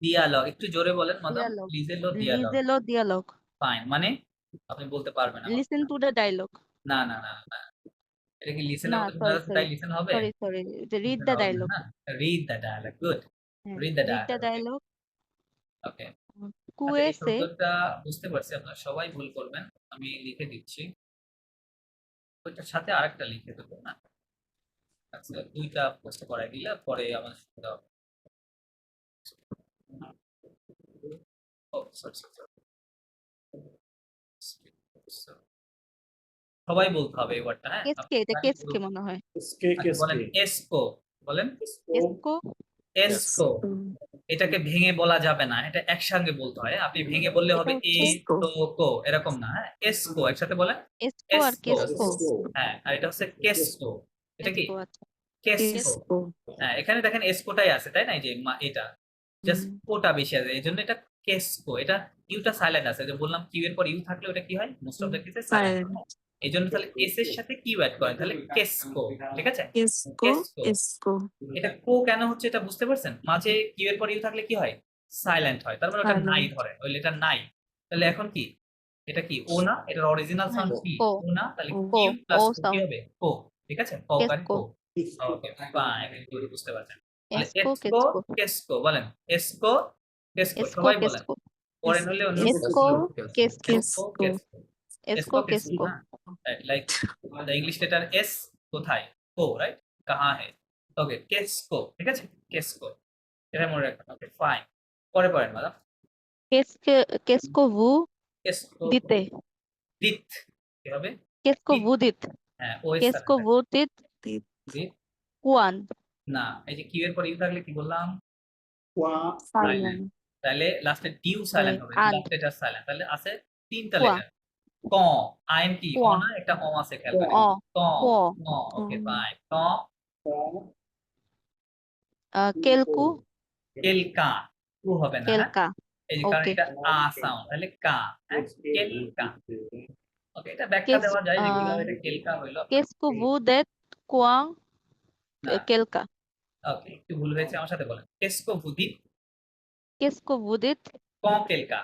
দিয়ালগ। একটু জোরে বলেন মাদাম। Dialogue. লিজে লো দিয়ালগ। lise lo dialogue. ফাইন, মানে আপনি বলতে পারবেন না। Listen to the dialogue. না, না, না, না। এটা কি লিসেনের না, মধ্যে sorry, বোঝা যাচ্ছে তাই sorry. লিসেন হবে? Sorry. Read লিসেন the হবে না, dialogue. হ্যাঁ? Read the dialogue. Good. হ্যাঁ, Read the read the dialogue. dialogue. Okay. Who আচ্ছা, এই ese শব্দটা বুঝতে পারছি আপনারা সবাই ভুল করবেন। আমি লিখে দিচ্ছি। ওইটার সাথে আরেকটা লিখে দেবো না? আচ্ছা, 2টা পোস্ট করাই দিলে পরে আমার সুবিধা হবে। ও সরি। সবাই বলতে হবে এই ওয়ার্ডটা, হ্যাঁ? কেসকে, এটা কেসকে মনে হয়। किसके আচ্ছা, বলেন किसके এসকো, বলেন এসকো, এসকো। এটাকে ভেঙে বলা যাবে না, এটা একসঙ্গে বলতে হয়। আপনি ভেঙে বললে হবে এটা এ হচ্ছে তো কো, এরকম না, হ্যাঁ? এসকো একসাথে বলেন এসকো আর এসকো, কেসকো। হ্যাঁ। আর এটা হচ্ছে কেসকো, এটা কি এসকো, আচ্ছা। কেসকো। হ্যাঁ, এখানে দেখেন এসকোটাই আছে, তাই না? এই যে এটা জাস্ট কোটা বেশি আছে, এই জন্য এটা কেসকো। এটা ইউটা সাইলেন্ট আছে, যে বললাম কিউ এর পর ইউ থাকলে ওটা কি হয়, মোস্ট অফ দ্য কেসে সাইলেন্ট হয়। এই জন্য তাহলে এস এর সাথে কিউ অ্যাড করেন, তাহলে কেসকো, ঠিক আছে? কেসকো। এটা কো কেন হচ্ছে এটা বুঝতে পারছেন? মাঝে কিউ এর পর ইউ থাকলে কি হয়, সাইলেন্ট হয়, তার মানে ওটা নাই ধরে, ওই লেটার নাই। তাহলে এখন কি, এটা কি ও না? এটার অরিজিনাল সাউন্ড কি কো। ও না? তাহলে কো, কিউ প্লাস ও কি sound। হবে, কো, ঠিক আছে? ককারে কেসকো। কো। ওকে ফাইন, বুঝতে পারছেন। তাহলে এসকো, এসকো কেসকো। কেসকো, বলেন এসকো কেসকো, এসকো, সবাই বলেন। কেসকো। পরেন হলে অন্য এসকো, কেসকো। এসকো কেসকো, এসকো, কেসকো। Like the English letter S কোথায়, কো, রাইট? কাহা হে। ওকে কেসকো, ঠিক আছে? কেসকো, এটা মনে রাখবেন। ওকে ফাইন, পরে পড়েন ম্যাডাম। কেসকো ভু কেসকো দিতে। দিত, কি হবে? কেসকো দিত। ভু দিত। হ্যাঁ, ও এর কেসকো সাথে ভু দিত দিত। কুয়ান। না, এই যে কিউ এর পর ইউ থাকলে কি বললাম, क्वा সাইলেন্ট। তাহলে লাস্টে ডিউ সাইলেন্ট হবে, and। Last letter silent. তাহলে আছে তিনটা কুয়া। লেটার। ক আইন কি অ কুয়া। না, একটা অ আছে, খেয়াল করেন। অ, ক ক। ক, ওকে ফাইন। ক কেলকু, কেলকা, কু হবে না, হ্যাঁ? কেলকা। এই যে কারণ ওকে। এটা আ সাউন্ড, তাহলে কা, হ্যাঁ? কেলকা। ওকে, এটা ব্যাখ্যা দেওয়া যায় যে কিভাবে এটা কেলকা হইলো। কেসকো ভু দেত কুয়াং না, কেলকা। ওকে, একটু ভুল হয়েছে, আমার সাথে বলেন। কেসকো বুদিত কেসকো ভু দিত ক কেলকা,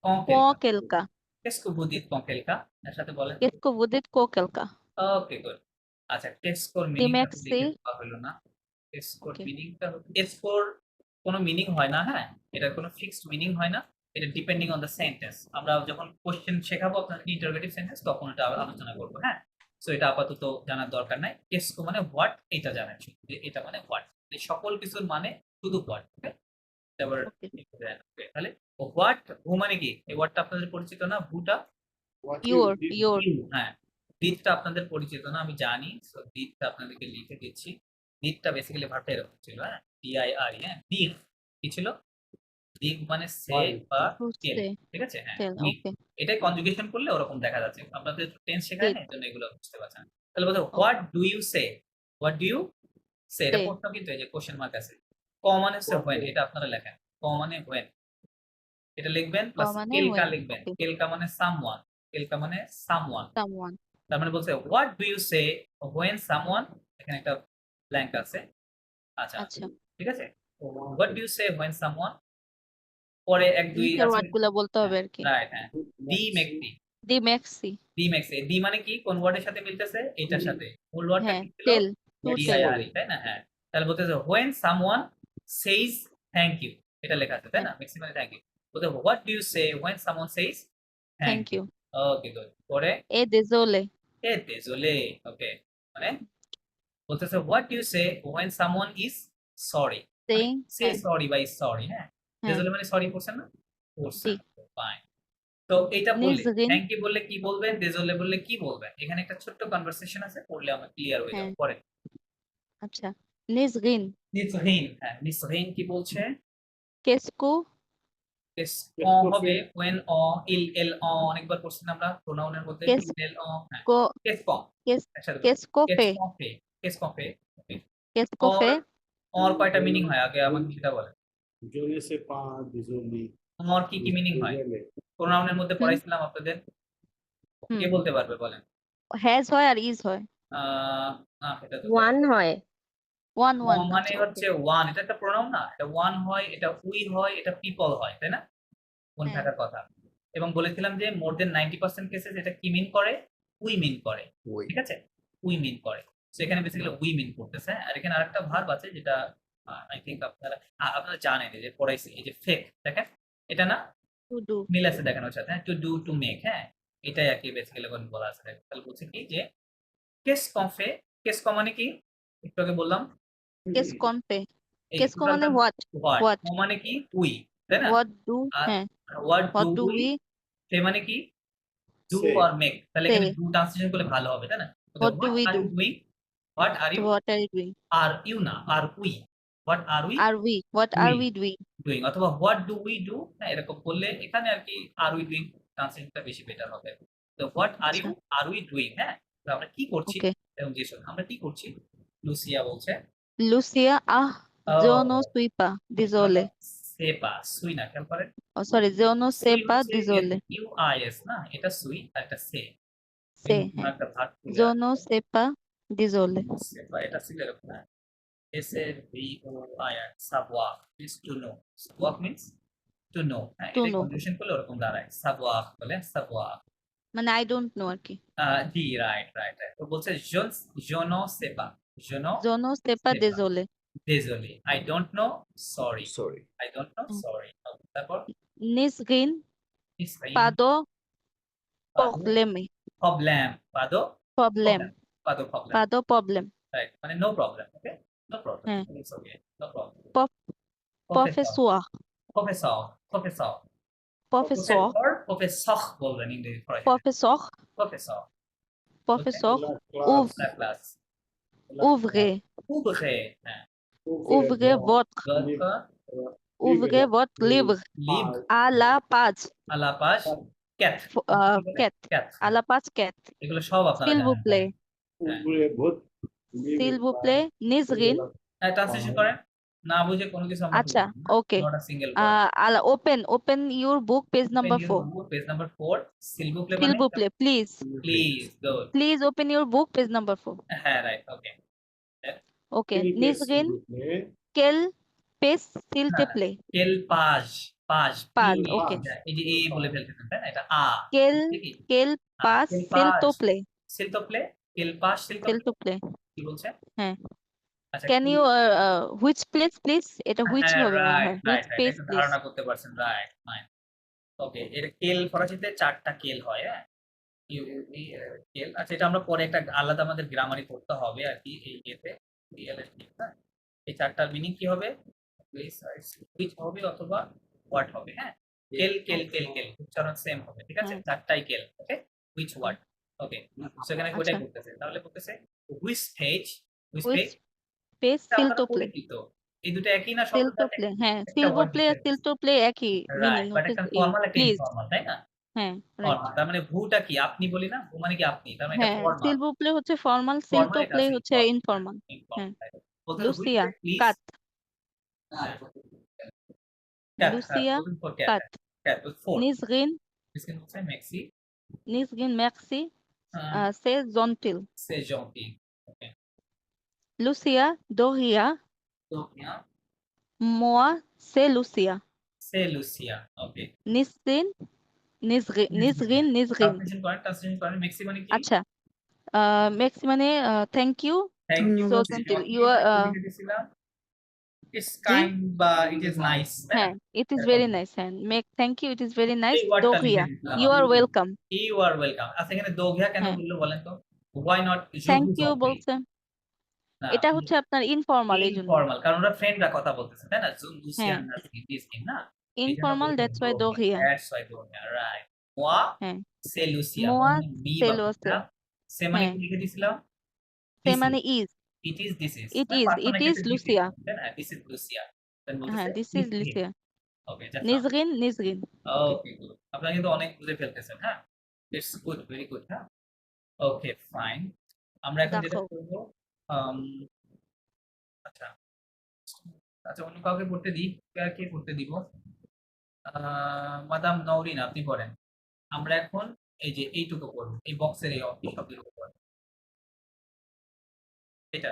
ক কো কেলকা। কেলকা। কেসকো বুদিত ক কেলকা, এর সাথে বলেন। কেসকো ভু দিত কো কেলকা। Okay good. আচ্ছা, টেস্কোর মিনিংটা ডিমেক্সি। লিখে দেওয়া হলো না। টেস্কোর Okay. মিনিংটা টেস্কোর কোনো মিনিং হয় না, হ্যাঁ? এটার কোনো ফিক্সড মিনিং হয় না। এটা ডিপেন্ডিং অন দ্য সেন্টেন্স। আমরা যখন কোশ্চেন শেখাবো আপনাদের ইন্টারোগেটিভ সেন্টেন্স, তখন এটা আলোচনা করব, হ্যাঁ? সো এটা আপাতত জানার দরকার নাই। টেস্কো মানে হোয়াট, এটা জানেন শুধু, যে এটা মানে হোয়াট। এই সকল কিছুর মানে শুধু হোয়াট, ওকে? তারপর Okay. তাহলে হোয়াট, হু মানে কি? এই ওয়ার্ডটা আপনাদের পরিচিত না, ভুটা? Your, your. হ্যাঁ, দিকটা আপনাদের পরিচিত না, আমি জানি। সো দিকটা আপনাদেরকে লিখে দিচ্ছি। দিকটা বেসিক্যালি ভার্বটা এরকম ছিল, হ্যাঁ? DIRE, হ্যাঁ? দিক কি ছিল? দিক মানে সে বা টেল, ঠিক আছে? হ্যাঁ, দিক। ওকে। এটাই কনজুগেশন করলে ওরকম দেখা যাচ্ছে। আপনাদের টেন্স শেখায় না, দিক। এজন্য এগুলো বুঝতে পারছেন। তাহলে বলতে what do you say, what do you say, এটা Say। প্রশ্ন কিন্তু, এই যে কোশ্চেন মার্ক আছে। ক মানে হচ্ছে হোয়েন, এটা আপনারা লেখেন। ক মানে হোয়েন, এটা লিখবেন, প্লাস মানে কেলকা when। লিখবেন। Okay. কেলকা মানে সামওয়ান, কেলকা মানে সামওয়ান। Someone। তার মানে বলছে what do you say when someone, এখানে একটা ব্ল্যাঙ্ক আছে। আচ্ছা, আচ্ছা। ঠিক আছে? What do you say when someone, পরে 1 2 নিচের আছে, ওয়ার্ড গুলা বলতে হবে আর কি। রাইট, হ্যাঁ। ডি মেক্সি, দি মেক্সি। ডি মেক্সি, ডি মানে কি, কোন ওয়ার্ডের সাথে মিলতেছে? এটার সাথে। মূল ওয়ার্ডটা হ্যাঁ, কি ছিল? টেল। To tell. DIRE, তাই না? হ্যাঁ, তাহলে বলতেছে when someone says thank you, এটা লেখা আছে, তাই না? মেক্সি মানে থ্যাংক ইউ। বলতে what do you say when someone says thank thank you. You. Okay good. পরে এ দেজোলে। এ দেজোলে, ওকে, মানে বলতেছে what do you say when someone is sorry, saying. Say sorry বা ইজ সরি, হ্যাঁ? হ্যাঁ। দেজোলে মানে সরি করছেন না? করছেন, জি। ফাইন। তো এইটা বললে নিজরিন। থ্যাংক ইউ বললে কি বলবেন, দেজোলে বললে কি বলবেন? এখানে একটা ছোট্ট কনভারসেশন আছে, পড়লে আমরা ক্লিয়ার হয়ে হ্যাঁ। যাব। পরে আচ্ছা। নিজরিন। নিসহিন, হ্যাঁ, নিসহিন কি বলছে? কেসকো এস ক হবে when অ ইল এল অ, অনেকবার করছি না আমরা প্রোনাউনের মধ্যে, কেস- ইল এল অ, হ্যাঁ। কো কেস ক, কেস একসাথে বলি। কেসকোফে। কেস কফে, কেস কফে। কেসকোফে। অর কয়টা মিনিং হয় আগে আমাকে সেটা বলেন। जोले से पा दिजोली অর কি কি মিনিং হয়? जोले প্রোনাউনের মধ্যে পড়াইছিলাম আপনাদের, হুম। কে বলতে পারবে বলেন? হ্যাজ হয় আর ইজ হয়। না, এটা তো ওয়ান হয়। One one. মানে হচ্ছে ওয়ান, এটা একটা প্রোনাউন না, এটা ওয়ান হয়, এটা উই হয়, এটা পিপল হয়, তাই না? মনে হ্যাঁ। থাকার কথা। এবং বলেছিলাম যে মোর দেন 90% কেসেস এটা কি মিন করে? উই মিন করে, ঠিক আছে? উই মিন করে। সো এখানে বেসিক্যালি উই মিন করতেছে। আর এখানে আরেকটা ভার্ব আছে যেটা আই থিংক আপনারা জানেন, এই যে পড়াইছি, এই যে ফেক, দেখেন এটা না টু ডু। মিল আছে দেখেন ওর সাথে, টু ডু টু মেক, হ্যাঁ, এটাই আর কি বেসিক্যালি বলা আছে। তাহলে বলছে কি যে কেস কফে, কেস ক মানে কি একটু আগে বললাম, কেসকনফে। এই কেসকো মানে টোটালটা হোয়াট। What, What? ও মানে কি উই, তাই না? What do. আর হ্যাঁ। What what do do we, we. Say মানে কি ডু Say. আর মেক, তাহলে এখানে Say. ডু ট্রান্সলেশন করলে ভালো হবে তাই না? What do we do? Doing, what are you, What are you doing? Are you না, আর we, what are we Are we? What are we doing? Doing, অথবা what do we do, হ্যাঁ এরকম করলে এখানে আর কি আর উই ডুইং ট্রান্সলেশনটা বেশি better হবে। তো what are you, are we doing, হ্যাঁ তো আমরা কি করছি Okay. এবং জিজ্ঞেস করুন, আমরা কি করছি। লুসিয়া বলছে Lucia, yo no soy pa, désolé. সেপা, সুই না, খেয়াল করেন Oh, sorry, yo no sé সুই pa, হচ্ছে désolé. ইউআইএস না, এটা সুই আর এটা সে, Sé. একটা ভাগ Yo no sé pa, désolé. সেপা, এটা ছিল এরকম না, S A V O I R, সাবওয়াক মিন্স টু নো, সাবওয়াক মিন্স টু নো, হ্যাঁ To এটা know. কনজুগেশন করলে ওরকম দাঁড়ায়, সাবওয়াক বলে সাবওয়াক। মানে I don't know আর কি। জি রাইট রাইট রাইট, তো বলছে je ne sais pas, je ne Yo no sé pa, sais pas, désolé. désolé, I don't know, sorry, Sorry. I don't know, sorry, তারপর Nisrin, Israel, pado, probleme. problem, pardon, Problem. pardon, problem, Pado, problem. right, মানে no problem, okay, no problem, হ্যাঁ। it's okay, no problem. Prof- Professor, Professor. professor, Professor. professor বলবেন ইংরেজি পড়ায়, Professor. professor, Professor. Class. la classe, Ouvrez. ouvrez, হ্যাঁ, Ouvrez votre. Ouvrez votre livre. libre, À la page. à la page 4, 4. À la page 4. এগুলো সব আপনারা S'il vous জানেন, plaît. Ouvrez votre livre S'il vous par- plaît. Nisrin. হ্যাঁ translation করেন, না বুঝে কোনো কিছু আমরা আচ্ছা, okay. Not a single Open your book, page number 4. Page number 4, s'il vous plaît S'il মানে vous plaît, please. Please, good, Please open your book, page number 4. হ্যাঁ রাইট, ওকে, Okay. Quel est, s'il Nisrin, vous plaît? quel page s'il te না, plaît? quel page, page, Page, P, okay. এই যে এ বলে ফেলতেছেন তাই না, এটা আ, Quel ঠিকই, quel page quel s'il te page? plaît? s'il te plaît, quel page s'il te S'il te plaît, plaît. কি বলছে? হ্যাঁ। আচ্ছা Can you which place please? এটা which হ্যাঁ হবে মনে হয়। Right Which right page right, please? ধারণা করতে পারছেন, রাইট ফাইন, ওকে, এটা কেল ফরাসিতে 4টা কেল হয়, হ্যাঁ কেল, আচ্ছা এটা আমরা পরে একটা আলাদা আমাদের গ্রামারই পড়তে হবে আর কি, এই ইয়েতে হ্যাঁ, এই 4টার মিনিং কি হবে, হুইচ হবে অথবা হোয়াট হবে, হ্যাঁ কেল কেল কেল কেল উচ্চারণ সেম হবে, ঠিক আছে, 4টাই কেল, ওকে, হুইচ হোয়াট, ওকে, সেখানে ওইটাই আচ্ছা। করতেছে, তাহলে করতেছে which page, which Which page, page s'il te plaît? পরিচিত, এই দুটো একই না, S'il te শব্দটা plaît. হ্যাঁ, একটা s'il vous word plaît, difference। s'il te plaît একই রাইট, meaning বাট হচ্ছে একটা এই, ফর্মাল একটা please. ইনফর্মাল, তাই না, হ্যাঁ, right. ফর্মাল, তার মানে ভুটা কি, আপনি বলি না, ভু মানে কি আপনি, তার মানে এটা হ্যাঁ, ফর্মাল, s'il vous plaît হচ্ছে formal, s'il ফর্মাল te এটা plaît আছে হচ্ছে informal. হ্যাঁ। Lucia, cat. Lucia, cat. cat, 4, Nisrin, इसके नुकसान maxi, Nisrin, merci. C'est gentil. c'est gentil, okay, Lucia, Doria. तो यहाँ Moi, c'est Lucia. c'est Lucia, okay, Nisrin, Nisrin. Translation करें, maxi माने की, আচ্ছা। Merci মানে thank you. thank you, So gentil. You are it's kind বা it is nice, হ্যাঁ, it is very nice. হ্যাঁ, thank you. It is very nice. এই ওয়ার্ডটা Doria. লিখে দিলাম। You are welcome. you are welcome, আচ্ছা এখানে দোঘিয়া কেন হ্যাঁ। বললো বলেন তো, why not je Thank vous you en prie? বলছে। না, এটা হচ্ছে আপনার informal এই জন্য। ইনফর্মাল, কারণ ওরা ফ্রেন্ডরা কথা বলতেছে তাই না, লুসিয়া হ্যাঁ। নাসরিন দিসকিন না, Informal, that's why Doria. that's why Doria, right, moi হ্যাঁ। c'est Lucia, Moi, B c'est বা Lucia. সে মানে হ্যাঁ। কি লিখে দিছিলাম, সে This মানে is. it is, this is, It মানে is, পার্সোনাল it is ক্ষেত্রে this Lucia. তাই না, this is Lucia, then হ্যাঁ, বলতেছে this is Lucia. Okay, just Nisrin, Nisrin. Okay good, আপনারা কিন্তু অনেক বুঝে ফেলতেছেন, হ্যাঁ ইটস গুড, ভেরি গুড, হ্যাঁ ওকে ফাইন, আমরা এখন যেটা দেখো। করব, আচ্ছা আচ্ছা অন্য কাউকে পড়তে দিই, কে পড়তে দিব, মাদাম নওরিন আপনি পড়েন, আমরা এখন এই যে এইটুকু পড়ব, এই বক্সের এই শব্দের উপর, এটা